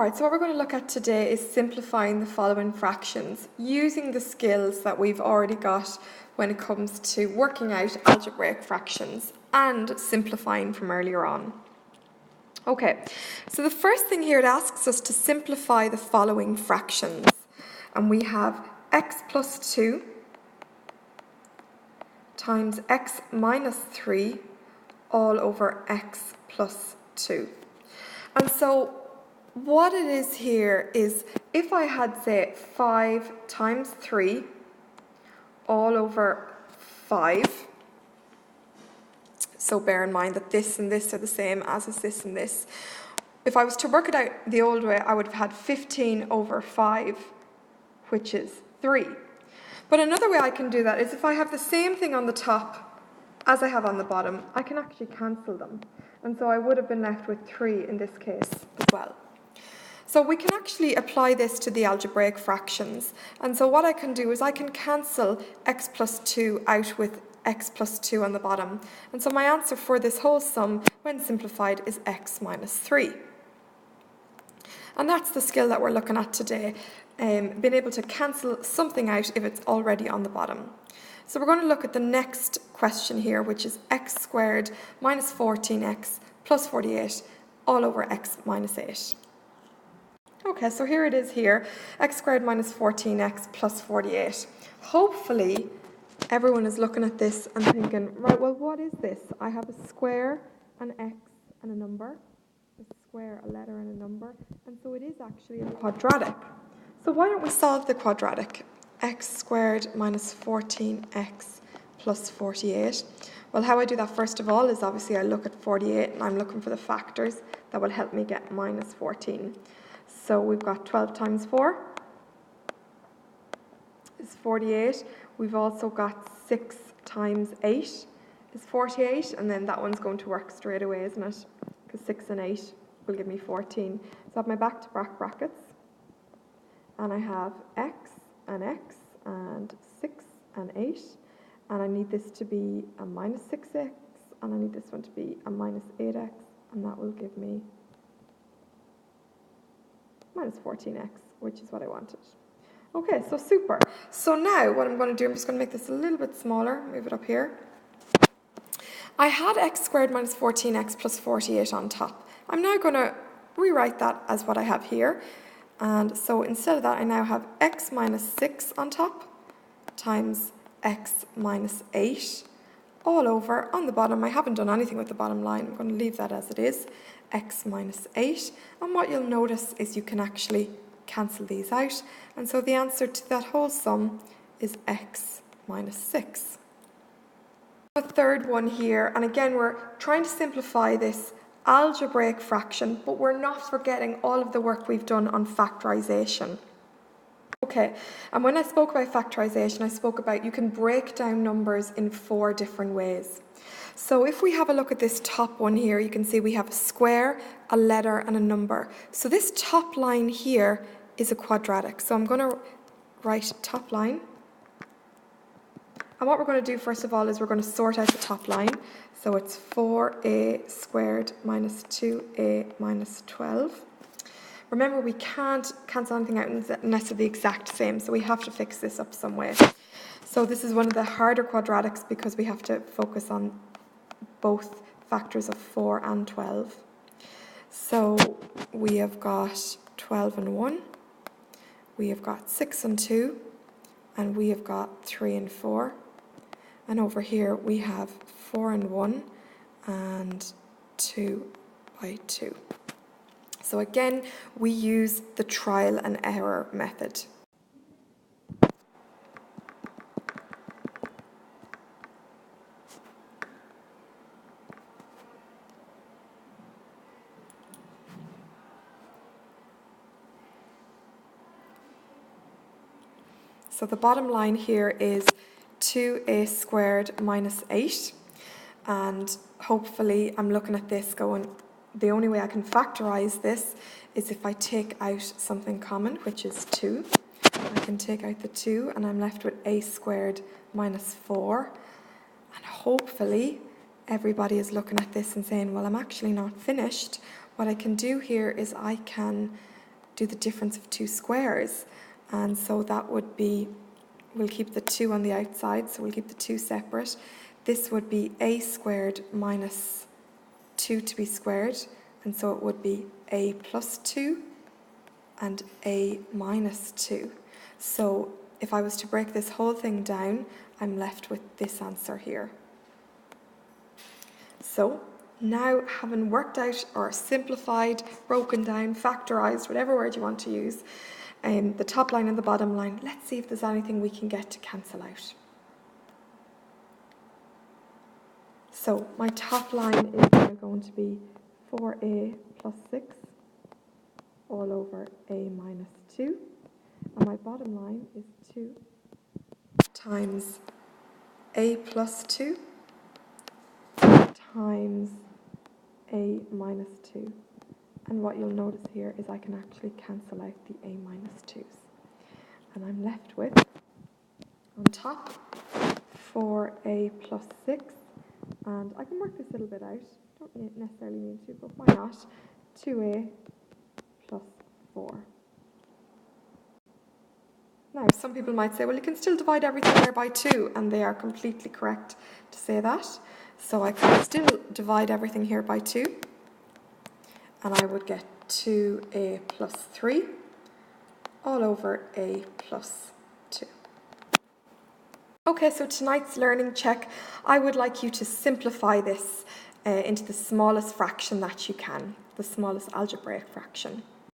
Alright, so what we're going to look at today is simplifying the following fractions using the skills that we've already got when it comes to working out algebraic fractions and simplifying from earlier on. Okay, so the first thing here, it asks us to simplify the following fractions. And we have x plus 2 times x minus 3 all over x plus 2. And so what it is here is if I had, say, 5 times 3 all over 5, so bear in mind that this and this are the same as is this and this. If I was to work it out the old way, I would have had 15 over 5, which is 3. But another way I can do that is if I have the same thing on the top as I have on the bottom, I can actually cancel them. And so I would have been left with 3 in this case as well. So we can actually apply this to the algebraic fractions. And so what I can do is I can cancel x plus 2 out with x plus 2 on the bottom. And so my answer for this whole sum, when simplified, is x minus 3. And that's the skill that we're looking at today, being able to cancel something out if it's already on the bottom. So we're going to look at the next question here, which is x squared minus 14x plus 48 all over x minus 8. Okay, so here it is here, x squared minus 14x plus 48. Hopefully, everyone is looking at this and thinking, right, well, what is this? I have a square, an x, and a number. A square, a letter, and a number. And so it is actually a quadratic. So why don't we solve the quadratic? X squared minus 14x plus 48. Well, how I do that first of all is obviously I look at 48 and I'm looking for the factors that will help me get minus 14. So we've got 12 times 4 is 48. We've also got 6 times 8 is 48. And then that one's going to work straight away, isn't it? Because 6 and 8 will give me 14. So I have my back-to-back brackets. And I have x and 6 and 8. And I need this to be a minus 6x. And I need this one to be a minus 8x. And that will give me minus 14x, which is what I wanted. Okay, so super. So now what I'm going to do, I'm just going to make this a little bit smaller, move it up here. I had x squared minus 14x plus 48 on top. I'm now going to rewrite that as what I have here. And so instead of that, I now have x minus 6 on top times x minus 8 all over. On the bottom, I haven't done anything with the bottom line. I'm going to leave that as it is, x minus 8. And what you'll notice is you can actually cancel these out. And so the answer to that whole sum is x minus 6. A third one here, and again, we're trying to simplify this algebraic fraction, but we're not forgetting all of the work we've done on factorization. Okay, and when I spoke about factorization, I spoke about you can break down numbers in 4 different ways. So if we have a look at this top one here, you can see we have a square, a letter, and a number. So this top line here is a quadratic. So I'm going to write top line. And what we're going to do first of all is we're going to sort out the top line. So it's 4a squared minus 2a minus 12. Remember, we can't cancel anything out unless they're the exact same, so we have to fix this up some way. So this is one of the harder quadratics because we have to focus on both factors of 4 and 12. So we have got 12 and 1, we have got 6 and 2, and we have got 3 and 4. And over here we have 4 and 1 and 2 by 2. So again, we use the trial and error method. So the bottom line here is 2a squared minus 8. And hopefully I'm looking at this going, the only way I can factorize this is if I take out something common, which is 2. I can take out the 2 and I'm left with a squared minus 4. And hopefully everybody is looking at this and saying, well, I'm actually not finished. What I can do here is I can do the difference of two squares. And so that would be, we'll keep the 2 on the outside, so we'll keep the 2 separate. This would be a squared minus 2 to be squared, and so it would be a plus 2 and a minus 2. So if I was to break this whole thing down, I'm left with this answer here. So now, having worked out or simplified, broken down, factorized, whatever word you want to use, the top line and the bottom line, let's see if there's anything we can get to cancel out. So my top line is now going to be 4a plus 6 all over a minus 2. And my bottom line is 2 times a plus 2 times a minus 2. And what you'll notice here is I can actually cancel out the a minus 2's. And I'm left with, on top, 4a plus 6. And I can work this a little bit out. Don't necessarily need to, but why not? 2a plus 4. Now, some people might say, well, you can still divide everything here by 2, and they are completely correct to say that. So I could still divide everything here by 2, and I would get 2a plus 3 all over a plus 2. Okay, so tonight's learning check, I would like you to simplify this into the smallest fraction that you can, the smallest algebraic fraction.